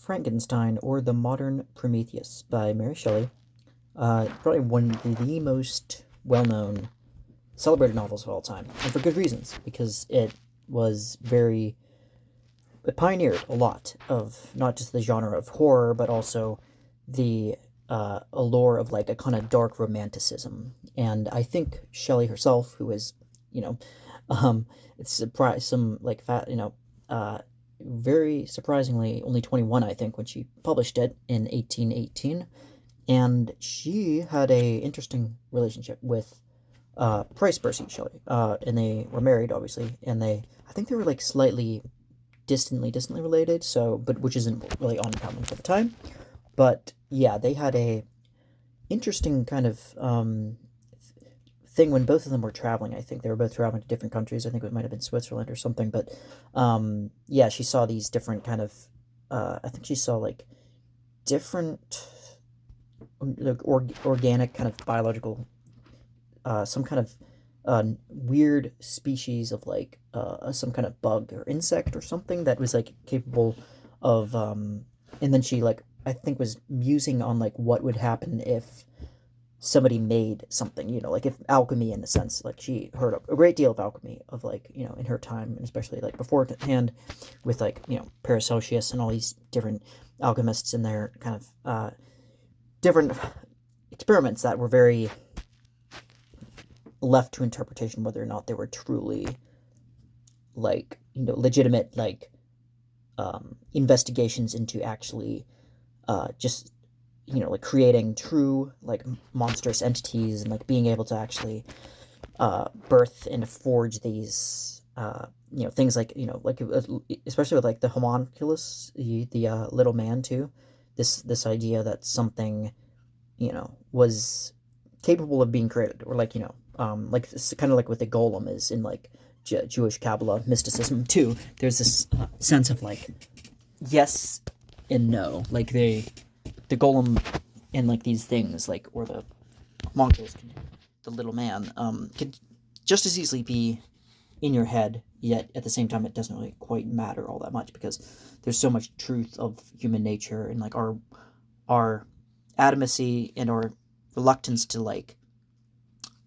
Frankenstein, or The Modern Prometheus by Mary Shelley. Probably one of the most well-known, celebrated novels of all time, and for good reasons, because it pioneered a lot of not just the genre of horror, but also the allure of like a kind of dark romanticism. And I think Shelley herself, who is, you know, um, it's surprise some like fat, very surprisingly only 21, I think, when she published it in 1818, and she had a interesting relationship with Price Percy Shelley, and they were married, obviously, and I think they were like slightly distantly related, so, but which isn't really uncommon for the time. But yeah, they had a interesting kind of thing when both of them were traveling. I think they were both traveling to different countries. I think it might have been Switzerland or something. But yeah, she saw these different kind of. I think she saw like different, like organic kind of biological, some kind of weird species of like some kind of bug or insect or something that was like capable of. And then she like I think was musing on like what would happen if somebody made something, like if alchemy in a sense, like she heard a great deal of alchemy of like, in her time, and especially like beforehand with like, Paracelsus and all these different alchemists and their kind of different experiments that were very left to interpretation whether or not they were truly like, legitimate like investigations into actually just like creating true like monstrous entities and like being able to actually birth and forge these things like like especially with like the homunculus, the little man too, this idea that something was capable of being created, or like like kind of like what the golem is in like Jewish Kabbalah mysticism too. There's this sense of like yes and no, like the golem and like these things like, or the homunculus, the little man, could just as easily be in your head, yet at the same time it doesn't really quite matter all that much, because there's so much truth of human nature and like our adamancy and our reluctance to like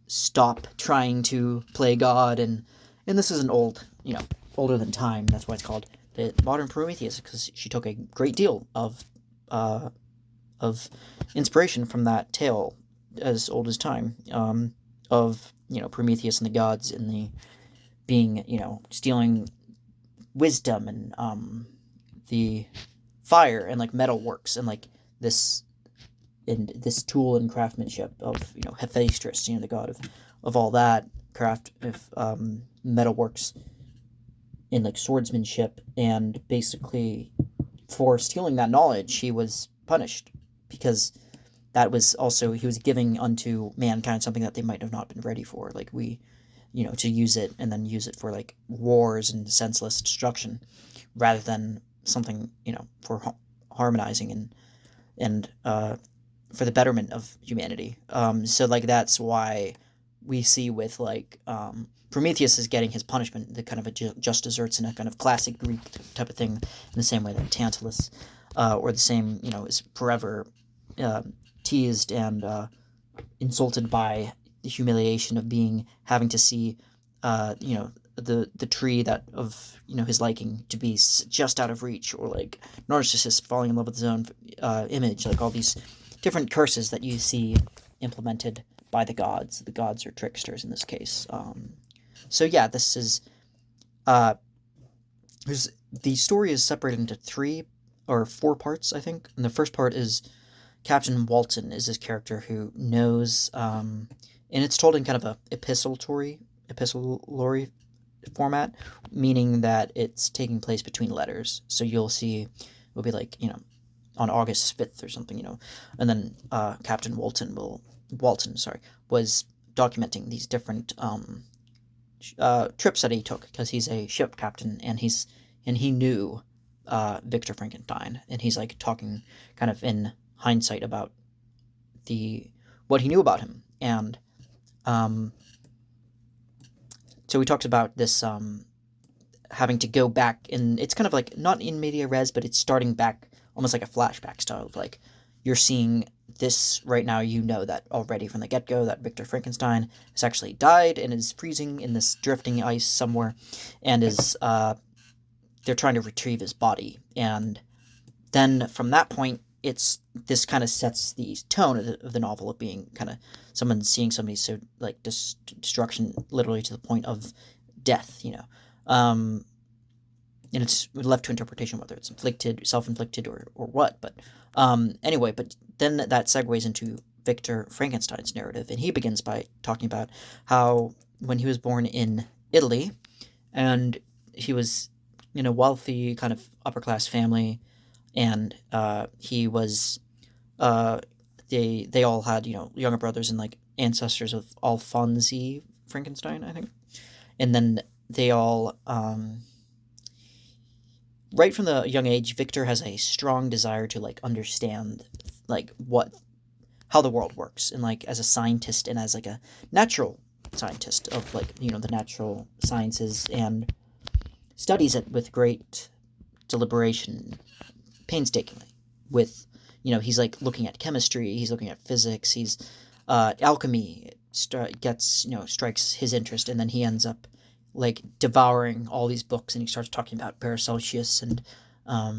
stop trying to play God. And this is an old, older than time. That's why it's called the Modern Prometheus, because she took a great deal of inspiration from that tale as old as time, of Prometheus and the gods and the being stealing wisdom and the fire and like metal works and like this tool and craftsmanship of Hephaestus, the god of all that craft, of metalworks in like swordsmanship. And basically for stealing that knowledge he was punished, because that was also, he was giving unto mankind something that they might have not been ready for, like we, to use it and then use it for like wars and senseless destruction, rather than something for harmonizing and for the betterment of humanity. So like that's why we see with like Prometheus is getting his punishment, the kind of a just desserts in a kind of classic Greek type of thing, in the same way that Tantalus, or the same, is forever teased and insulted by the humiliation of having to see, the tree that of his liking to be just out of reach, or like Narcissus falling in love with his own image, like all these different curses that you see implemented by the gods. The gods are tricksters in this case. So yeah, this is the story is separated into 3 or 4 parts, I think. And the first part is Captain Walton is this character who knows, and it's told in kind of a epistolary format, meaning that it's taking place between letters. So you'll see, it'll be like, on August 5th or something, and then Captain Walton was documenting these different trips that he took, because he's a ship captain, and he knew Victor Frankenstein, and he's like talking kind of in hindsight about what he knew about him. And so we talked about this having to go back, and it's kind of like not in media res, but it's starting back almost like a flashback style of like, you're seeing this right now, you know that already from the get-go that Victor Frankenstein has actually died and is freezing in this drifting ice somewhere, and is they're trying to retrieve his body. And then from that point, it's this kind of sets the tone of the novel of being kind of someone seeing somebody so like destruction literally to the point of death, and it's left to interpretation whether it's inflicted, self-inflicted, or what. But anyway, but then that segues into Victor Frankenstein's narrative, and he begins by talking about how when he was born in Italy, and he was in a wealthy kind of upper class family, and he was they all had younger brothers and like ancestors of Alphonse Frankenstein, I think, and then they all right from the young age, Victor has a strong desire to like understand like how the world works, and like as a scientist and as like a natural scientist of like the natural sciences, and studies it with great deliberation, painstakingly. With he's like looking at chemistry, he's looking at physics, he's alchemy strikes his interest, and then he ends up like devouring all these books, and he starts talking about Paracelsus, and I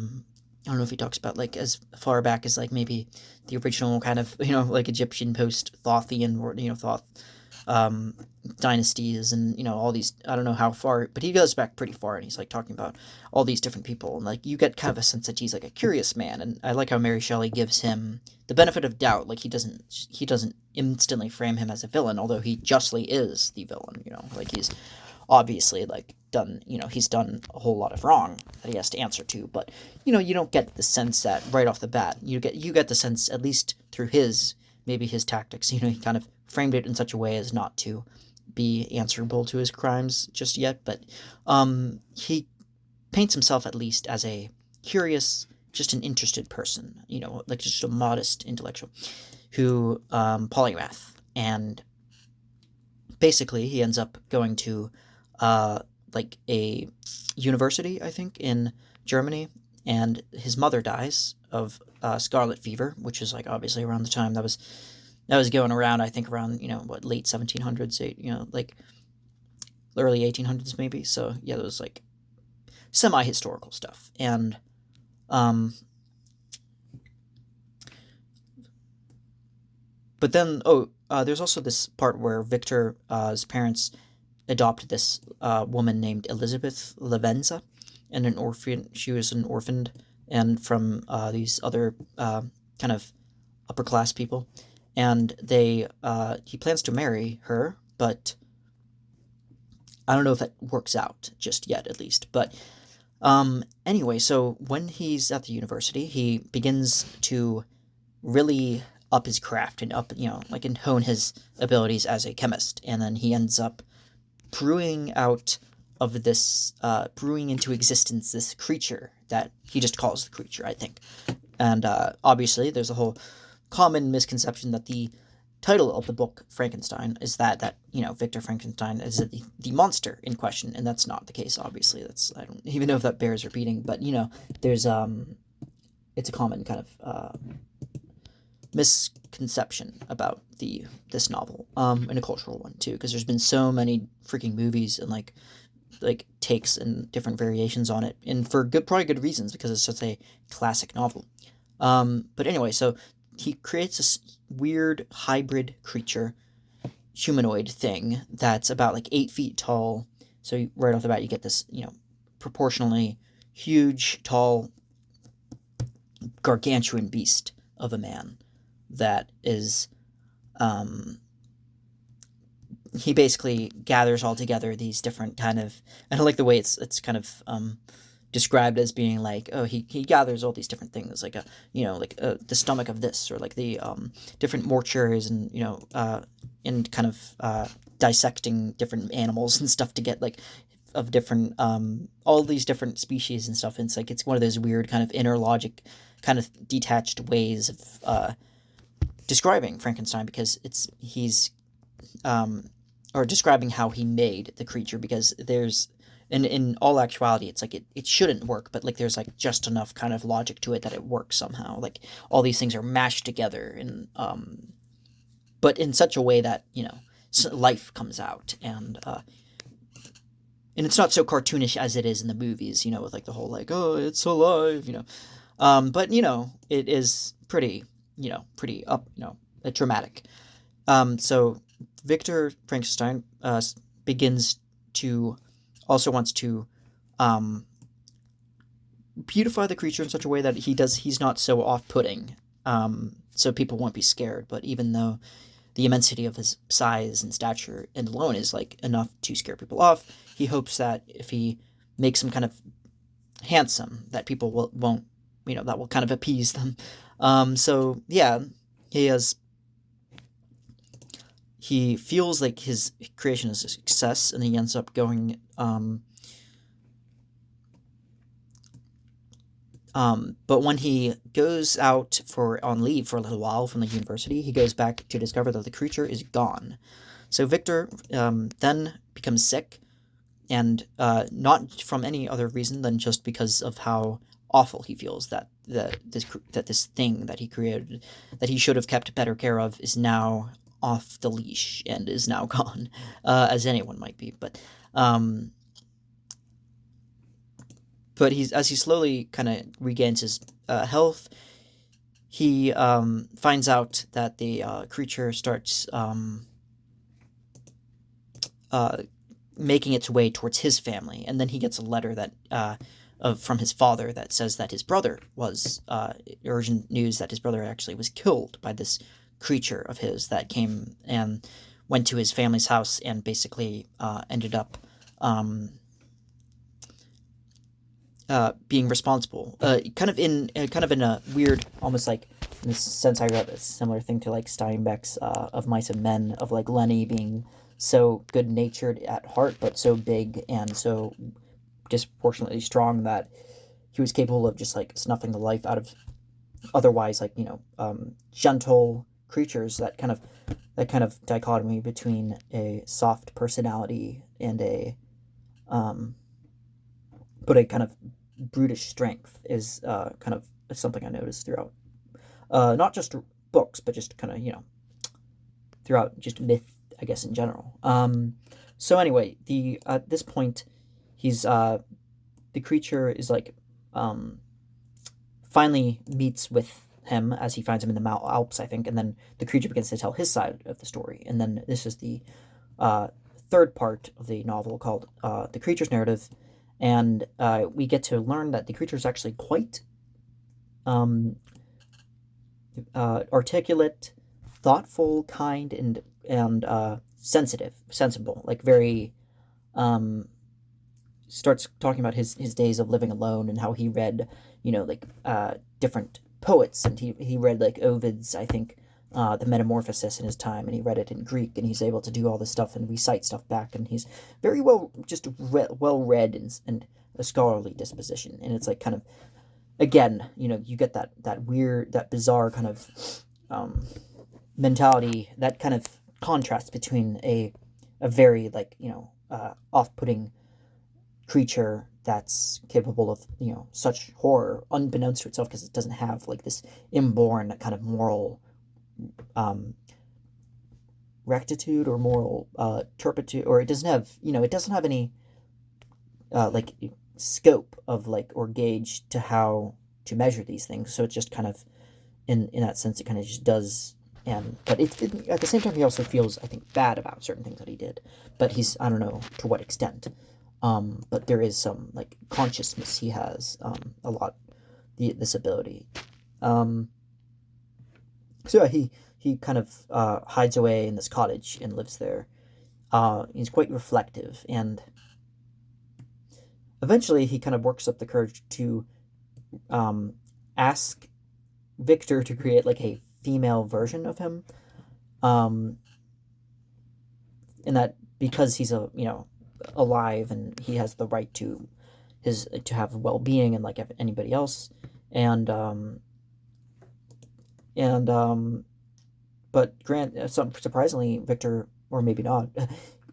don't know if he talks about like as far back as like maybe the original kind of like Egyptian post-Thothian or Thoth dynasties, and all these, I don't know how far, but he goes back pretty far, and he's like talking about all these different people, and like you get kind of a sense that he's like a curious man. And I like how Mary Shelley gives him the benefit of doubt. Like he doesn't instantly frame him as a villain, although he justly is the villain. Like he's obviously like done he's done a whole lot of wrong that he has to answer to, but you don't get the sense that right off the bat. You get the sense, at least through his tactics, he kind of framed it in such a way as not to be answerable to his crimes just yet, but he paints himself at least as a curious, just an interested person, like just a modest intellectual who polymath. And basically he ends up going to like a university, I think, in Germany, and his mother dies of scarlet fever, which is like obviously around the time that was going around, I think around late 1700s, like early 1800s maybe. So yeah, it was like semi-historical stuff. And but then there's also this part where Victor's parents adopted this woman named Elizabeth Lavenza, and she was an orphaned, and from these other kind of upper class people, and he plans to marry her, but I don't know if that works out just yet, at least. But anyway, so when he's at the university, he begins to really up his craft and and hone his abilities as a chemist, and then he ends up brewing into existence this creature that he just calls the creature, I think. And obviously there's a whole common misconception that the title of the book Frankenstein is that Victor Frankenstein is the monster in question, and that's not the case. Obviously, I don't even know if that bears repeating, but there's it's a common kind of misconception about this novel, and a cultural one too, because there's been so many freaking movies and like takes and different variations on it, and for probably good reasons, because it's such a classic novel. But anyway, so he creates this weird hybrid creature, humanoid thing that's about like 8 feet tall. So right off the bat, you get this proportionally huge, tall, gargantuan beast of a man that is he basically gathers all together these different kind of, and I like the way it's kind of described as being like, he gathers all these different things, like the stomach of this, or like the different mortuaries, and and kind of dissecting different animals and stuff to get like of different all these different species and stuff. And it's like it's one of those weird kind of inner logic, kind of detached ways of describing Frankenstein, because he's or describing how he made the creature, because there's And in all actuality, it's like it shouldn't work, but like there's like just enough kind of logic to it that it works somehow. Like all these things are mashed together, and but in such a way that life comes out, and it's not so cartoonish as it is in the movies, with like the whole like, oh, it's alive, but it is pretty, pretty up, dramatic. So Victor Frankenstein begins to also wants to um, beautify the creature in such a way that he's not so off-putting, so people won't be scared. But even though the immensity of his size and stature and alone is like enough to scare people off, he hopes that if he makes him kind of handsome, that people won't, that will kind of appease them. So yeah, he has he feels like his creation is a success, and he ends up going but when he goes out on leave for a little while from the university, he goes back to discover that the creature is gone. So Victor then becomes sick, and not from any other reason than just because of how awful he feels that this thing that he created, that he should have kept better care of, is now off the leash and is now gone, as anyone might be. But as he slowly kind of regains his health, he finds out that the creature starts making its way towards his family, and then he gets a letter from his father that says that his brother was urgent news that his brother actually was killed by this creature of his that came and went to his family's house and basically ended up being responsible, kind of in a weird, almost like in this sense. I read a similar thing to like Steinbeck's Of Mice and Men, of like Lenny being so good natured at heart, but so big and so disproportionately strong that he was capable of just like snuffing the life out of otherwise like gentle creatures. That kind of dichotomy between a soft personality and but a kind of brutish strength is kind of something I noticed throughout not just books, but just kind of throughout just myth, I guess, in general. So anyway, at this point, he's the creature is like finally meets with him as he finds him in the Alps, I think, and then the creature begins to tell his side of the story, and then this is the third part of the novel called The Creature's Narrative, and we get to learn that the creature is actually quite articulate, thoughtful, kind, and sensible, like very starts talking about his days of living alone and how he read, different poets, and he read like Ovid's, I think, the Metamorphosis in his time, and he read it in Greek, and he's able to do all this stuff and recite stuff back, and he's very well read and a scholarly disposition, and it's like kind of, again, you get that weird, that bizarre kind of mentality, that kind of contrast between a very like off-putting creature that's capable of such horror unbeknownst to itself, because it doesn't have like this inborn kind of moral rectitude or moral turpitude, or it doesn't have any like scope of like or gauge to how to measure these things. So it's just kind of in that sense, it kind of just does. But at the same time, he also feels, I think, bad about certain things that he did, but I don't know to what extent. But there is some like consciousness he has a lot, this ability. So yeah, he kind of hides away in this cottage and lives there. He's quite reflective, and eventually he kind of works up the courage to ask Victor to create like a female version of him, and that because he's alive and he has the right to have well-being and like anybody else, and but surprisingly, Victor, or maybe not,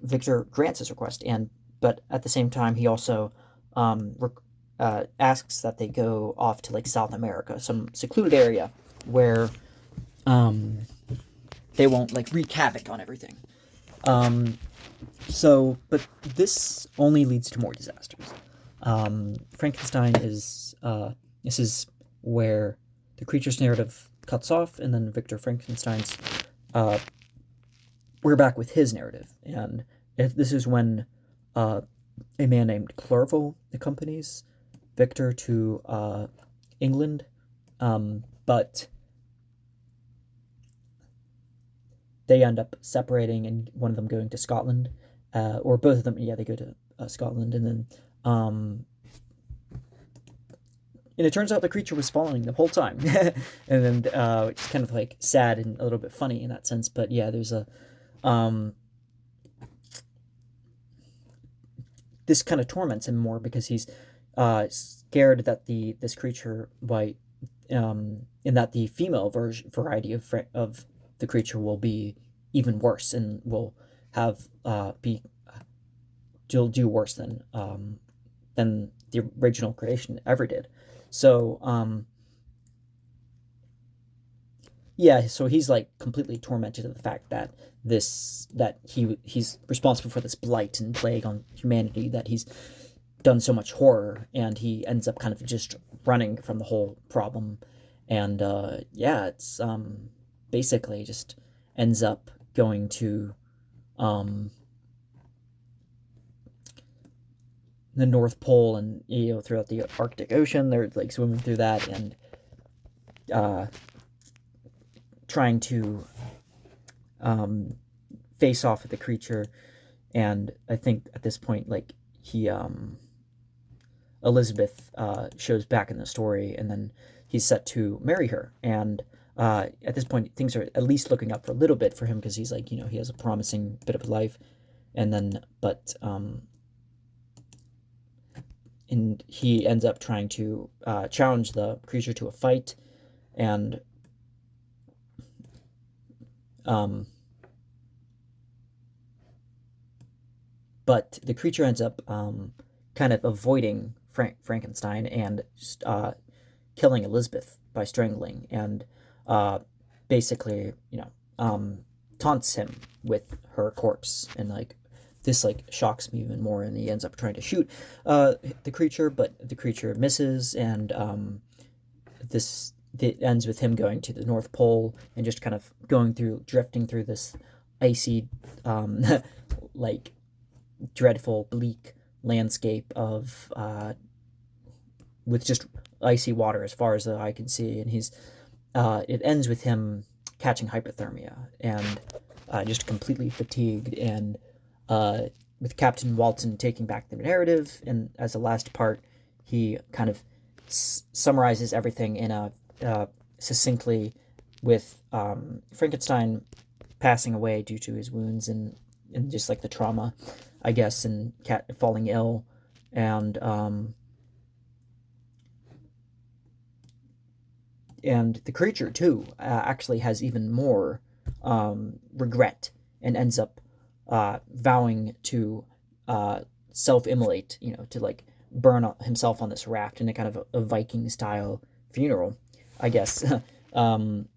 Victor grants his request, and but at the same time, he also asks that they go off to like South America, some secluded area where um, they won't like wreak havoc on everything. Um, but this only leads to more disasters. Frankenstein is this is where the creature's narrative cuts off, and then Victor Frankenstein's we're back with his narrative, and this is when a man named Clerval accompanies Victor to England, but they end up separating, and one of them going to Scotland, or both of them. Yeah, they go to Scotland, and then and it turns out the creature was following the whole time, and then it's kind of like sad and a little bit funny in that sense. But yeah, there's a this kind of torments him more because he's scared that this creature might in that the female variety of the creature will be even worse and will have do worse than the original creation ever did. So yeah, so he's like completely tormented at the fact that he's responsible for this blight and plague on humanity, that he's done so much horror, and he ends up kind of just running from the whole problem. And yeah, it's basically just ends up going to the North Pole, and throughout the Arctic Ocean, they're like swimming through that and trying to face off with the creature. And I think at this point, like Elizabeth shows back in the story, and then he's set to marry her. And at this point, things are at least looking up for a little bit for him, because he's like, he has a promising bit of a life. And then, and he ends up trying to challenge the creature to a fight, and but the creature ends up kind of avoiding Frankenstein and killing Elizabeth by strangling, and basically, taunts him with her corpse, and like this like shocks me even more, and he ends up trying to shoot the creature, but the creature misses, and it ends with him going to the North Pole and just kind of drifting through this icy, like dreadful, bleak landscape of with just icy water as far as the eye can see, and it ends with him catching hypothermia and just completely fatigued, and with Captain Walton taking back the narrative, and as the last part, he kind of summarizes everything in a succinctly, with Frankenstein passing away due to his wounds and just like the trauma, I guess, and falling ill, and the creature too actually has even more regret, and ends up vowing to self-immolate, to like burn himself on this raft in a kind of a Viking style funeral, I guess, on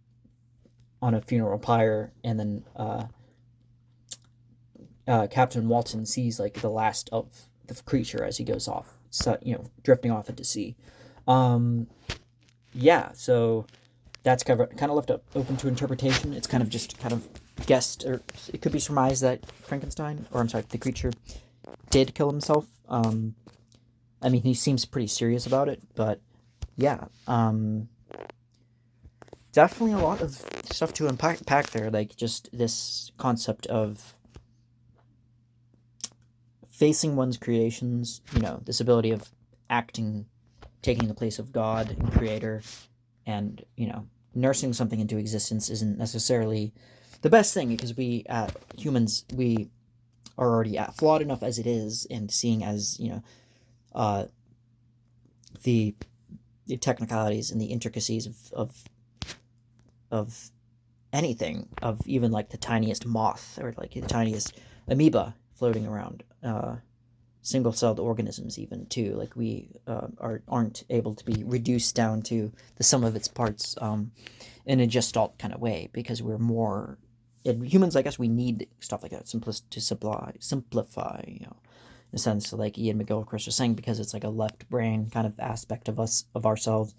a funeral pyre. And then Captain Walton sees like the last of the creature as he goes off, so, drifting off into sea. Yeah, so that's kind of left open to interpretation. It's kind of just kind of guessed, or it could be surmised that the creature did kill himself. I mean, he seems pretty serious about it, but yeah, definitely a lot of stuff to unpack there, like just this concept of facing one's creations, this ability of acting, taking the place of God and creator, and, nursing something into existence isn't necessarily the best thing, because we, humans, we are already flawed enough as it is, and seeing as, the technicalities and the intricacies of anything, of even like the tiniest moth, or like the tiniest amoeba floating around, single-celled organisms even too. Like we aren't able to be reduced down to the sum of its parts in a gestalt kind of way, because we're more humans. I guess we need stuff like that, simplify, in a sense, like Ian McGilchrist was saying, because it's like a left brain kind of aspect of us, of ourselves.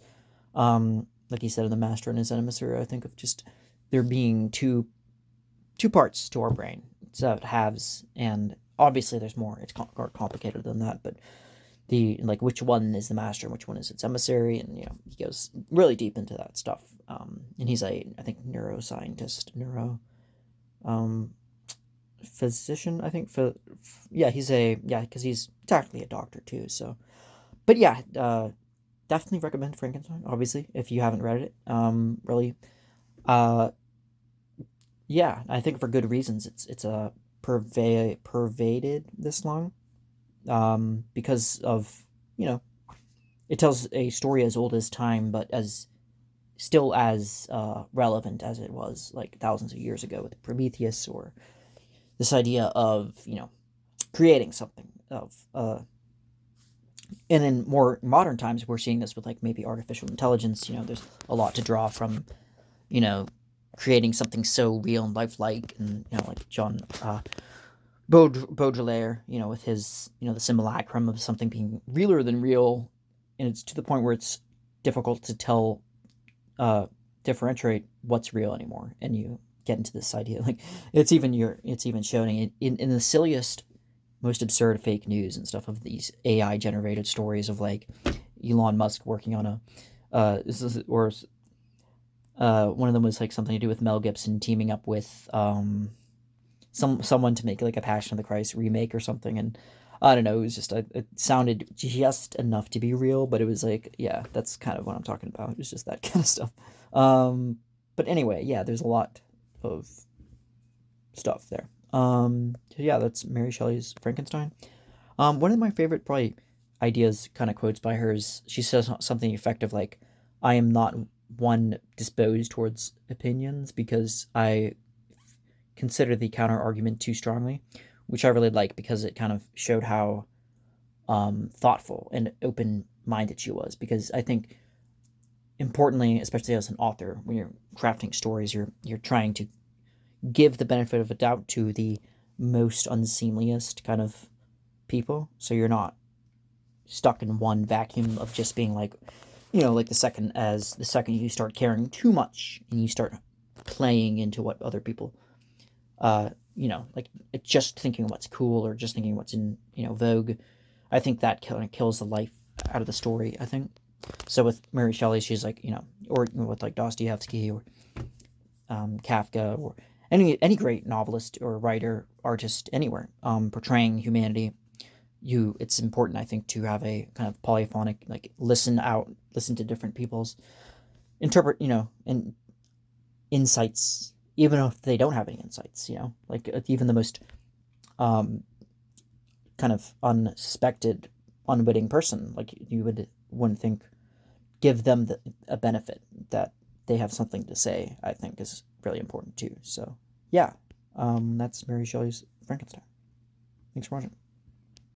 Like he said in The Master and His Emissary, I think of just there being two parts to our brain. So it halves, and obviously there's more. It's more complicated than that, but the like which one is the master and which one is its emissary, and he goes really deep into that stuff. And he's I think neuroscientist, physician. I think he's because he's technically a doctor too. So, but yeah, definitely recommend Frankenstein. Obviously, if you haven't read it, really, yeah, I think for good reasons. It's a pervaded this long, because of it tells a story as old as time, but as still as relevant as it was like thousands of years ago with Prometheus, or this idea of creating something of and in more modern times we're seeing this with like maybe artificial intelligence. There's a lot to draw from creating something so real and lifelike, and like John Baudelaire, with his the simulacrum of something being realer than real, and it's to the point where it's difficult to tell differentiate what's real anymore, and you get into this idea like it's even showing it in the silliest, most absurd fake news and stuff of these AI generated stories of like Elon Musk working on a one of them was like something to do with Mel Gibson teaming up with someone to make like a Passion of the Christ remake or something, and I don't know, it was just it sounded just enough to be real, but it was like, yeah, that's kind of what I'm talking about. It was just that kind of stuff. But anyway, yeah, there's a lot of stuff there. So yeah, that's Mary Shelley's Frankenstein. One of my favorite probably ideas, kind of quotes by her, is she says something effective like, "I am not one disposed towards opinions because I consider the counter argument too strongly," which I really like, because it kind of showed how thoughtful and open-minded she was. Because I think, importantly, especially as an author, when you're crafting stories, you're trying to give the benefit of a doubt to the most unseemliest kind of people, so you're not stuck in one vacuum of just being like, like the second you start caring too much and you start playing into what other people like just thinking what's cool or just thinking what's in vogue, I think that kind of kills the life out of the story, I think. So with Mary Shelley, she's like, or with like Dostoevsky or Kafka, or any great novelist or writer, artist anywhere, portraying humanity, it's important, I think, to have a kind of polyphonic, like listen to different people's interpret, and insights, even if they don't have any insights, like even the most kind of unsuspected, unwitting person, like you wouldn't think, give them a benefit that they have something to say, I think is really important too. So yeah, that's Mary Shelley's Frankenstein. Thanks for watching.